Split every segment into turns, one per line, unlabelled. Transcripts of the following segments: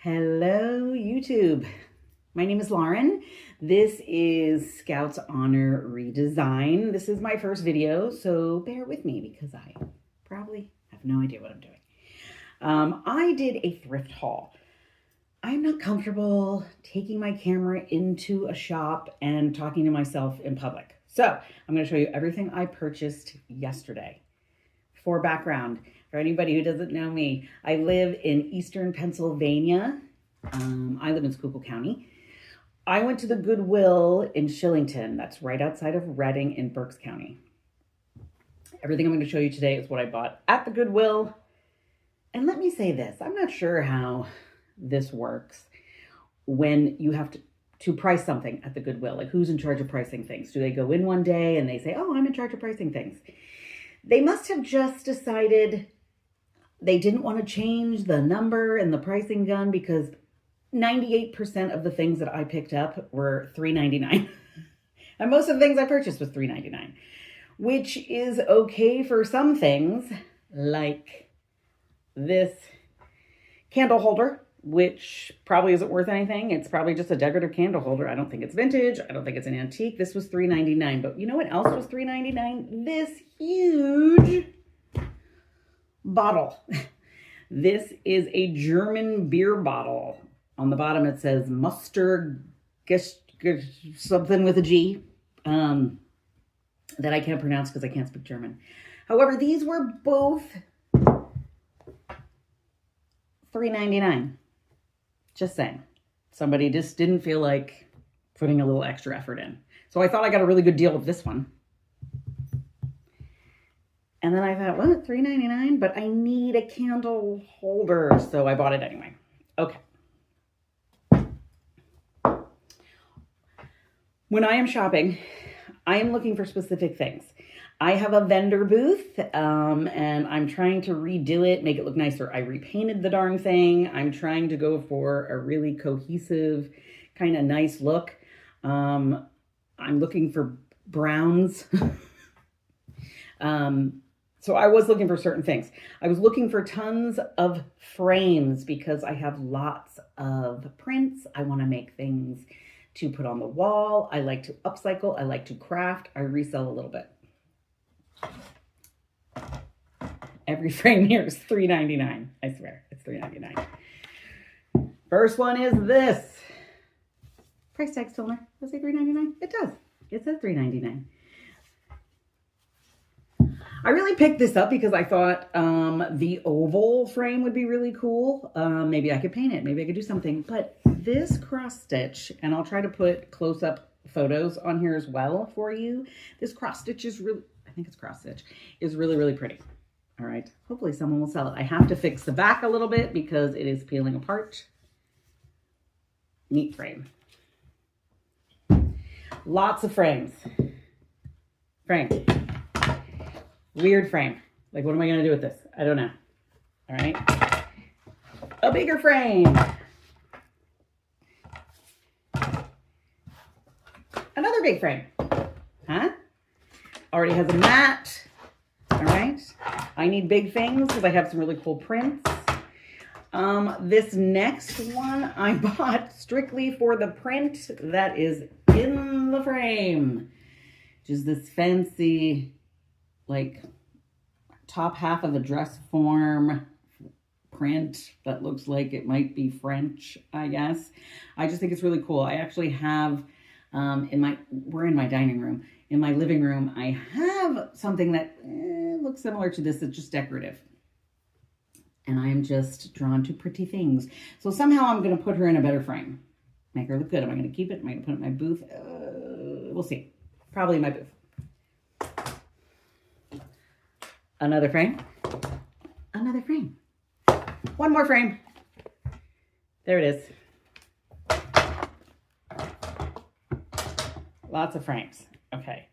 Hello, YouTube. My name is Lauren. This is Scouts Honor Redesign. This is my first video, so bear with me because I probably have no idea what I'm doing. I did a thrift haul. I'm not comfortable taking my camera into a shop and talking to myself in public. So I'm going to show you everything I purchased yesterday. For background, for anybody who doesn't know me, I live in Eastern Pennsylvania. I live in Schuylkill County. I went to the Goodwill in Shillington. That's right outside of Reading in Berks County. Everything I'm going to show you today is what I bought at the Goodwill. And let me say this, I'm not sure how this works when you have to price something at the Goodwill. Like, who's in charge of pricing things? Do they go in one day and they say, oh, I'm in charge of pricing things? They must have just decided they didn't want to change the number and the pricing gun because 98% of the things that I picked up were $3.99. And most of the things I purchased was $3.99, which is okay for some things, like this candle holder, which probably isn't worth anything. It's probably just a decorative candle holder. I don't think it's vintage. I don't think it's an antique. This was $3.99. But you know what else was $3.99? This huge bottle. This is a German beer bottle. On the bottom it says Muster something with a G that I can't pronounce because I can't speak German. However, these were both $3.99. Just saying. Somebody just didn't feel like putting a little extra effort in. So I thought I got a really good deal with this one. And then I thought, well, $3.99, but I need a candle holder. So I bought it anyway. Okay. When I am shopping, I am looking for specific things. I have a vendor booth, and I'm trying to redo it, make it look nicer. I repainted the darn thing. I'm trying to go for a really cohesive, kind of nice look. I'm looking for browns. So I was looking for certain things. I was looking for tons of frames because I have lots of prints. I want to make things to put on the wall. I like to upcycle. I like to craft. I resell a little bit. Every frame here is $3.99. I swear, it's $3.99. First one is this. Price tag still there. Does it say $3.99? It does. It says $3.99. I really picked this up because I thought the oval frame would be really cool. Maybe I could paint it. Maybe I could do something. But this cross stitch, and I'll try to put close-up photos on here as well for you. This cross stitch is really, I think it's cross stitch, is really, really pretty. All right. Hopefully someone will sell it. I have to fix the back a little bit because it is peeling apart. Neat frame. Lots of frames. Frame. Weird frame. Like, what am I going to do with this? I don't know. All right. A bigger frame. Another big frame. Huh? Already has a mat. All right. I need big things because I have some really cool prints. This next one I bought strictly for the print that is in the frame. Just this fancy, like, top half of the dress form print that looks like it might be French, I guess. I just think it's really cool. I actually have we're in my dining room. In my living room, I have something that looks similar to this. It's just decorative. And I am just drawn to pretty things. So somehow I'm going to put her in a better frame. Make her look good. Am I going to keep it? Am I going to put it in my booth? We'll see. Probably in my booth. Another frame. Another frame. One more frame. There it is. Lots of frames. Okay.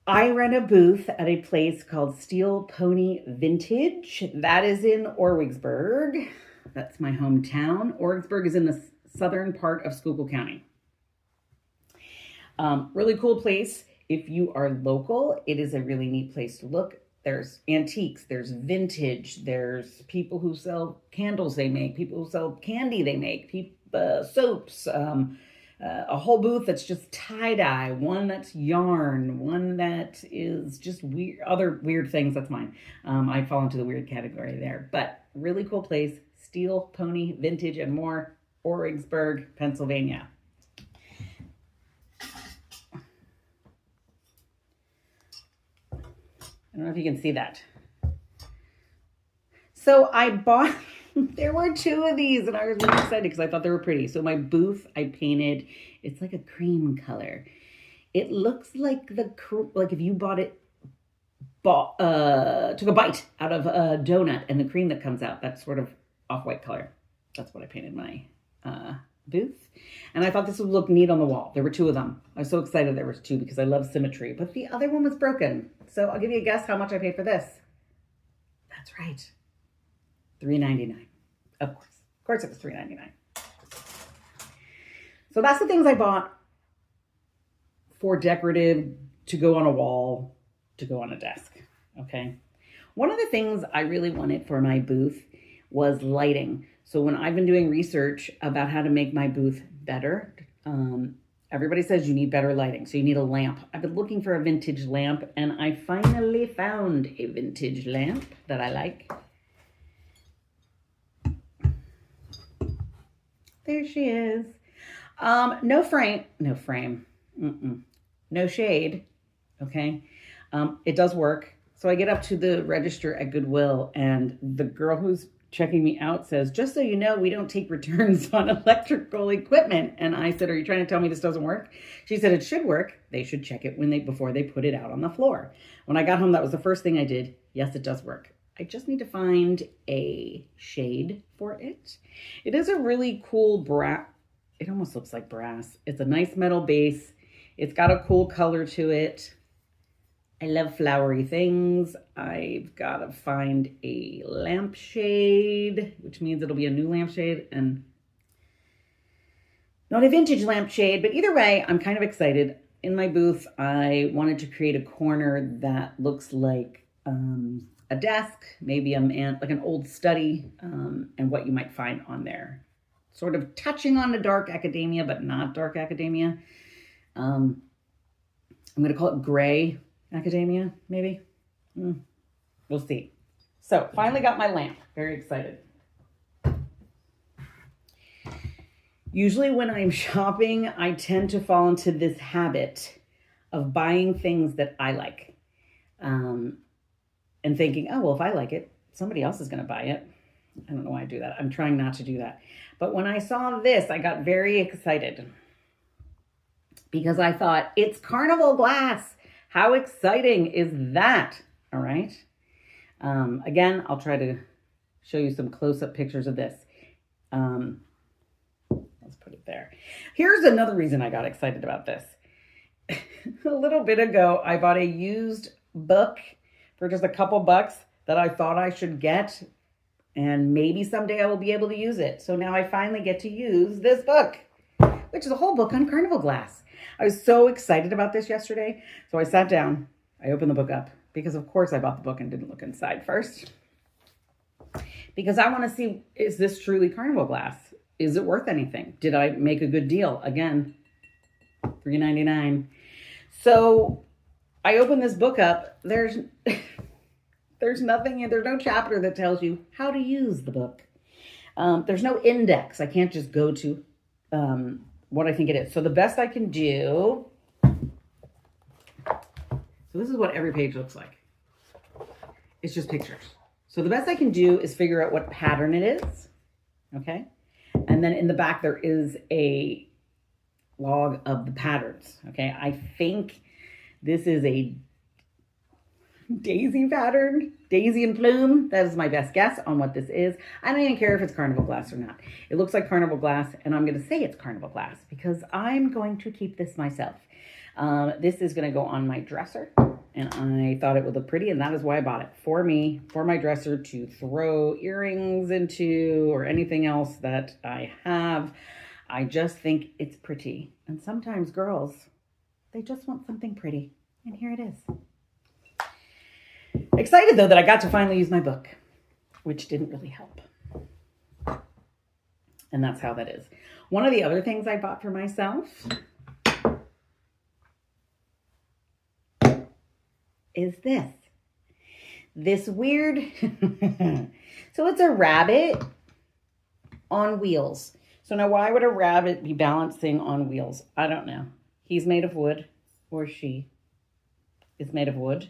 I rent a booth at a place called Steel Pony Vintage. That is in Orwigsburg. That's my hometown. Orwigsburg is in the southern part of Schuylkill County. Really cool place. If you are local, it is a really neat place to look. There's antiques, there's vintage, there's people who sell candles they make, people who sell candy they make, soaps, a whole booth that's just tie-dye, one that's yarn, one that is just weird, other weird things. That's mine. I fall into the weird category there, but really cool place. Steel, pony, vintage, and more. Orwigsburg, Pennsylvania. I don't know if you can see that. So I bought, there were 2 of these and I was really excited because I thought they were pretty. So my booth, I painted, it's like a cream color. It looks like like if you bought it, took a bite out of a donut and the cream that comes out, that sort of off-white color. That's what I painted my booth. And I thought this would look neat on the wall. There were 2 of them. I was so excited there was 2 because I love symmetry, but the other one was broken. So I'll give you a guess how much I paid for this. That's right. $3.99. Of course it was $3.99. So that's the things I bought for decorative, to go on a wall, to go on a desk. Okay. One of the things I really wanted for my booth was lighting. So when I've been doing research about how to make my booth better, everybody says you need better lighting. So you need a lamp. I've been looking for a vintage lamp and I finally found a vintage lamp that I like. There she is. No frame. No shade. Okay. It does work. So I get up to the register at Goodwill and the girl who's checking me out says, just so you know, we don't take returns on electrical equipment. And I said, are you trying to tell me this doesn't work? She said, it should work. They should check it before they put it out on the floor. When I got home, that was the first thing I did. Yes, it does work. I just need to find a shade for it. It is a really cool brass. It almost looks like brass. It's a nice metal base. It's got a cool color to it. I love flowery things. I've got to find a lampshade, which means it'll be a new lampshade and not a vintage lampshade. But either way, I'm kind of excited. In my booth, I wanted to create a corner that looks like a desk, maybe like an old study, and what you might find on there. Sort of touching on the dark academia, but not dark academia. I'm going to call it gray academia, maybe. We'll see. So finally got my lamp. Very excited. Usually when I'm shopping, I tend to fall into this habit of buying things that I like. And thinking, oh, well, if I like it, somebody else is going to buy it. I don't know why I do that. I'm trying not to do that. But when I saw this, I got very excited because I thought, it's carnival glass. How exciting is that? All right. Again, I'll try to show you some close-up pictures of this. Let's put it there. Here's another reason I got excited about this. A little bit ago, I bought a used book for just a couple bucks that I thought I should get. And maybe someday I will be able to use it. So now I finally get to use this book, which is a whole book on carnival glass. I was so excited about this yesterday. So I sat down, I opened the book up because of course I bought the book and didn't look inside first. Because I want to see, is this truly carnival glass? Is it worth anything? Did I make a good deal? Again, $3.99. So I opened this book up. There's nothing, there's no chapter that tells you how to use the book. There's no index. I can't just go to what I think it is. So the best I can do, so this is what every page looks like. It's just pictures. So the best I can do is figure out what pattern it is. Okay. And then in the back, there is a log of the patterns. Okay. I think this is a daisy pattern, daisy and plume. That is my best guess on what this is. I don't even care if it's carnival glass or not. It looks like carnival glass, and I'm going to say it's carnival glass because I'm going to keep this myself. This is going to go on my dresser, and I thought it would look pretty, and that is why I bought it. For me, for my dresser to throw earrings into or anything else that I have. I just think it's pretty. And sometimes girls, they just want something pretty. And here it is. Excited though that I got to finally use my book, which didn't really help. And that's how that is. One of the other things I bought for myself is this weird, so it's a rabbit on wheels. So now why would a rabbit be balancing on wheels? I don't know. He's made of wood, or she is made of wood.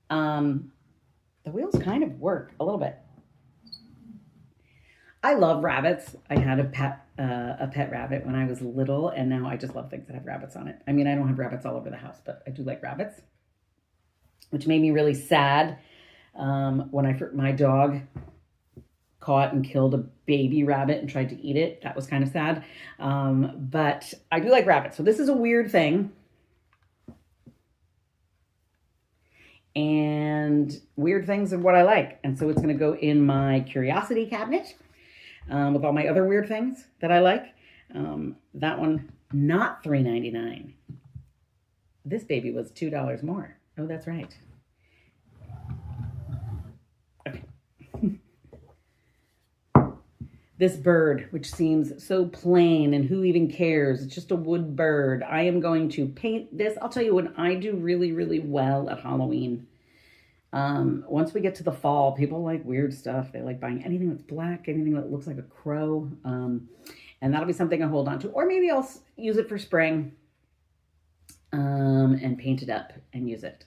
The wheels kind of work a little bit. I love rabbits. I had a pet rabbit when I was little, and now I just love things that have rabbits on it. I mean, I don't have rabbits all over the house, but I do like rabbits, which made me really sad when my dog caught and killed a baby rabbit and tried to eat it. That was kind of sad. But I do like rabbits. So this is a weird thing. And weird things are what I like. And so it's going to go in my curiosity cabinet with all my other weird things that I like. That one, not $3.99. This baby was $2 more. Oh, that's right. Okay. This bird, which seems so plain, and who even cares? It's just a wood bird. I am going to paint this. I'll tell you what, I do really, really well at Halloween. Once we get to the fall, people like weird stuff. They like buying anything that's black, anything that looks like a crow. And that'll be something I hold on to. Or maybe I'll use it for spring and paint it up and use it.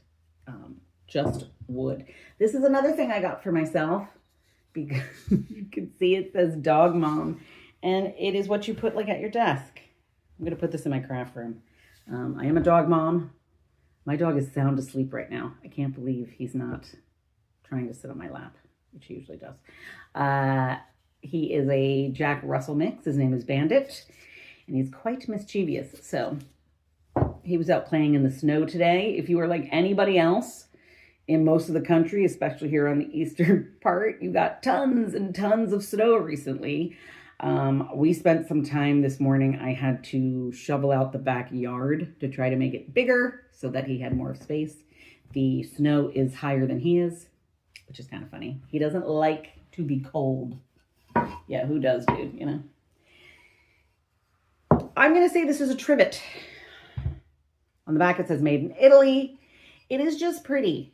Just wood. This is another thing I got for myself, because you can see it says Dog Mom, and it is what you put like at your desk. I'm going to put this in my craft room. I am a dog mom. My dog is sound asleep right now. I can't believe he's not trying to sit on my lap, which he usually does. He is a Jack Russell mix. His name is Bandit, and he's quite mischievous. So he was out playing in the snow today. If you were like anybody else in most of the country, especially here on the eastern part, you got tons and tons of snow recently. We spent some time this morning. I had to shovel out the backyard to try to make it bigger so that he had more space. The snow is higher than he is, which is kind of funny. He doesn't like to be cold. Yeah, who does, dude, you know? I'm going to say this is a trivet. On the back it says made in Italy. It is just pretty.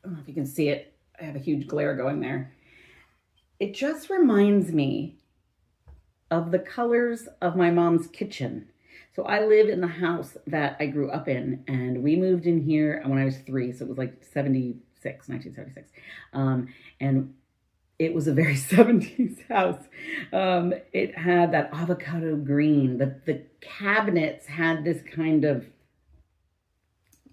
I don't know if you can see it. I have a huge glare going there. It just reminds me of the colors of my mom's kitchen. So I live in the house that I grew up in, and we moved in here when I was 3. So it was like 1976. And it was a very 70s house. It had that avocado green. The cabinets had this kind of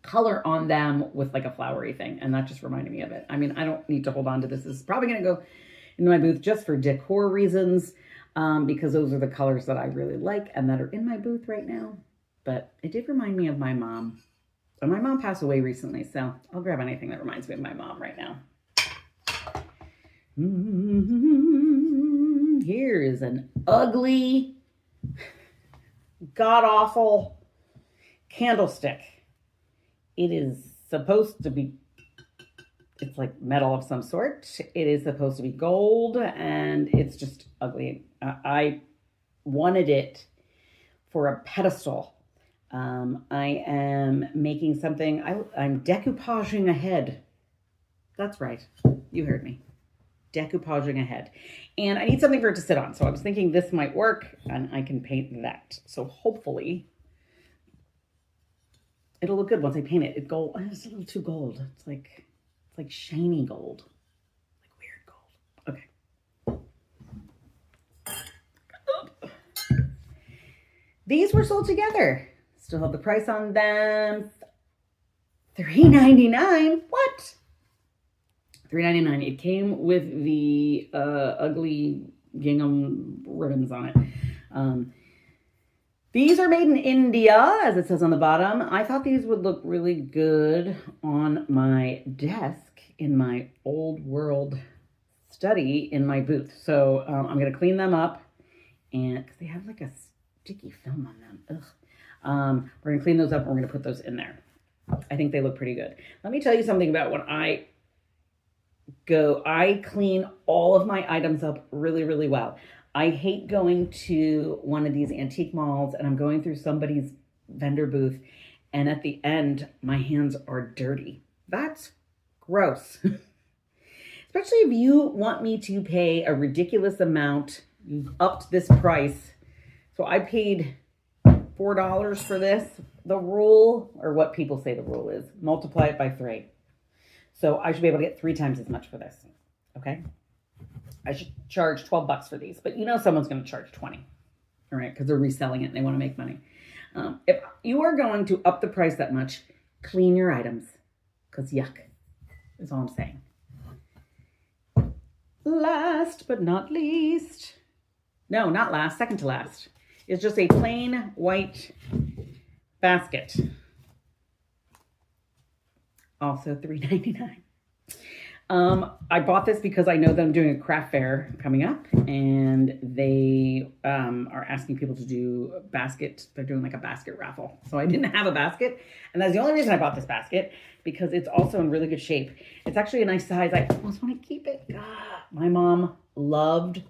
color on them with like a flowery thing, and that just reminded me of it. I mean, I don't need to hold on to this. This is probably going to go in my booth just for decor reasons, because those are the colors that I really like and that are in my booth right now. But it did remind me of my mom. And my mom passed away recently, so I'll grab anything that reminds me of my mom right now. Here is an ugly, god-awful candlestick. It is supposed to be, it's like metal of some sort. It is supposed to be gold, and it's just ugly. I wanted it for a pedestal. I am making something, I'm decoupaging a head. That's right. You heard me. Decoupaging a head. And I need something for it to sit on. So I was thinking this might work, and I can paint that. So hopefully it'll look good once I paint it. It's a little too gold. It's like shiny gold. Like weird gold. Okay. These were sold together. Still have the price on them. $3.99. What? $3.99. It came with the ugly gingham ribbons on it. These are made in India, as it says on the bottom. I thought these would look really good on my desk in my old world study in my booth. So I'm going to clean them up, and because they have like a sticky film on them. Ugh. We're going to clean those up, and we're going to put those in there. I think they look pretty good. Let me tell you something about when I clean all of my items up really, really well. I hate going to one of these antique malls and I'm going through somebody's vendor booth and at the end, my hands are dirty. That's gross. Especially if you want me to pay a ridiculous amount. You've upped this price. So I paid $4 for this. The rule, or what people say the rule is, multiply it by 3. So I should be able to get 3 times as much for this. Okay? I should charge $12 for these, but you know someone's going to charge 20, all right? Because they're reselling it and they want to make money. If you are going to up the price that much, clean your items, because yuck is all I'm saying. Last but not least, no, not last, second to last, is just a plain white basket. Also $3.99. I bought this because I know that I'm doing a craft fair coming up and they are asking people to do a basket. They're doing like a basket raffle. So I didn't have a basket. And that's the only reason I bought this basket, because it's also in really good shape. It's actually a nice size. I almost want to keep it. My mom loved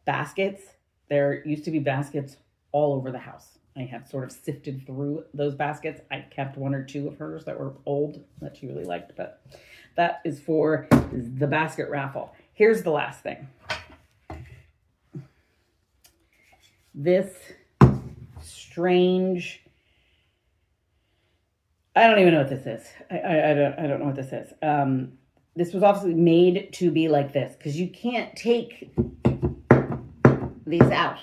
baskets. There used to be baskets all over the house. I have sort of sifted through those baskets. I kept 1 or 2 of hers that were old that she really liked, but that is for the basket raffle. Here's the last thing. This strange, I don't even know what this is. I don't know what this is. This was obviously made to be like this because you can't take these out.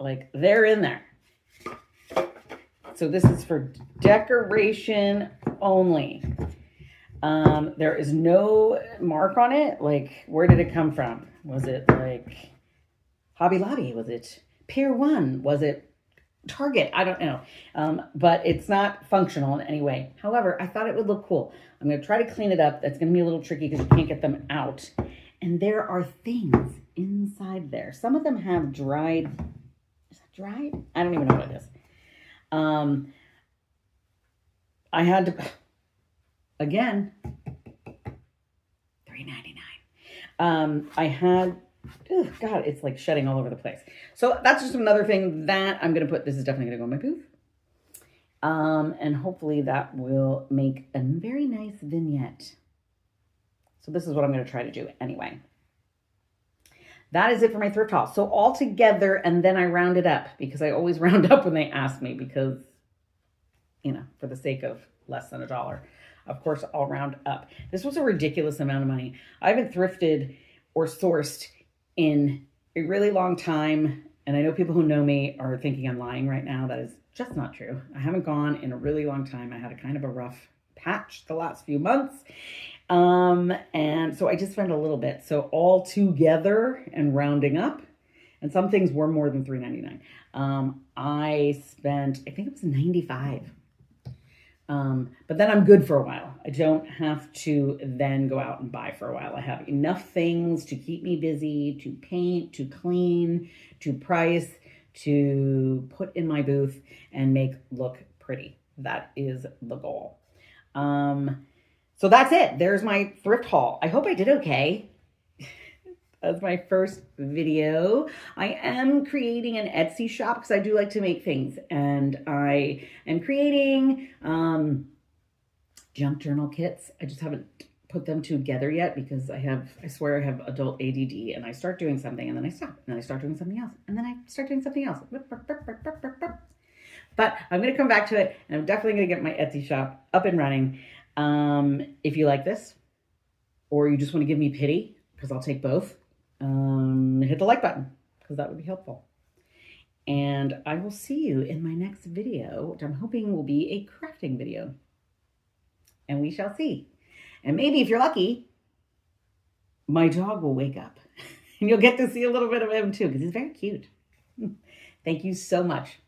Like they're in there. So this is for decoration only. There is no mark on it. Like, where did it come from? Was it like Hobby Lobby? Was it Pier 1? Was it Target? I don't know. But it's not functional in any way. However, I thought it would look cool. I'm going to try to clean it up. That's going to be a little tricky because you can't get them out. And there are things inside there. Some of them have dried. Is that dried? I don't even know what it is. I had to, again, $3.99. I had, oh God, it's like shedding all over the place. So that's just another thing that I'm going to put, this is definitely going to go in my booth. And hopefully that will make a very nice vignette. So this is what I'm going to try to do anyway. That is it for my thrift haul. So all together, and then I round it up because I always round up when they ask me because, you know, for the sake of less than $1, of course, I'll round up. This was a ridiculous amount of money. I haven't thrifted or sourced in a really long time. And I know people who know me are thinking I'm lying right now. That is just not true. I haven't gone in a really long time. I had a kind of a rough patch the last few months. And so I just spent a little bit. So all together and rounding up, and some things were more than $3.99. I spent, I think it was $95. But then I'm good for a while. I don't have to then go out and buy for a while. I have enough things to keep me busy, to paint, to clean, to price, to put in my booth and make look pretty. That is the goal. So that's it. There's my thrift haul. I hope I did okay. That's my first video. I am creating an Etsy shop because I do like to make things. And I am creating junk journal kits. I just haven't put them together yet because I swear I have adult ADD and I start doing something and then I stop. And then I start doing something else. And then I start doing something else. But I'm going to come back to it and I'm definitely going to get my Etsy shop up and running. If you like this or you just want to give me pity, because I'll take both, hit the like button because that would be helpful. And I will see you in my next video, which I'm hoping will be a crafting video. And we shall see. And maybe if you're lucky, my dog will wake up and you'll get to see a little bit of him too because he's very cute. Thank you so much.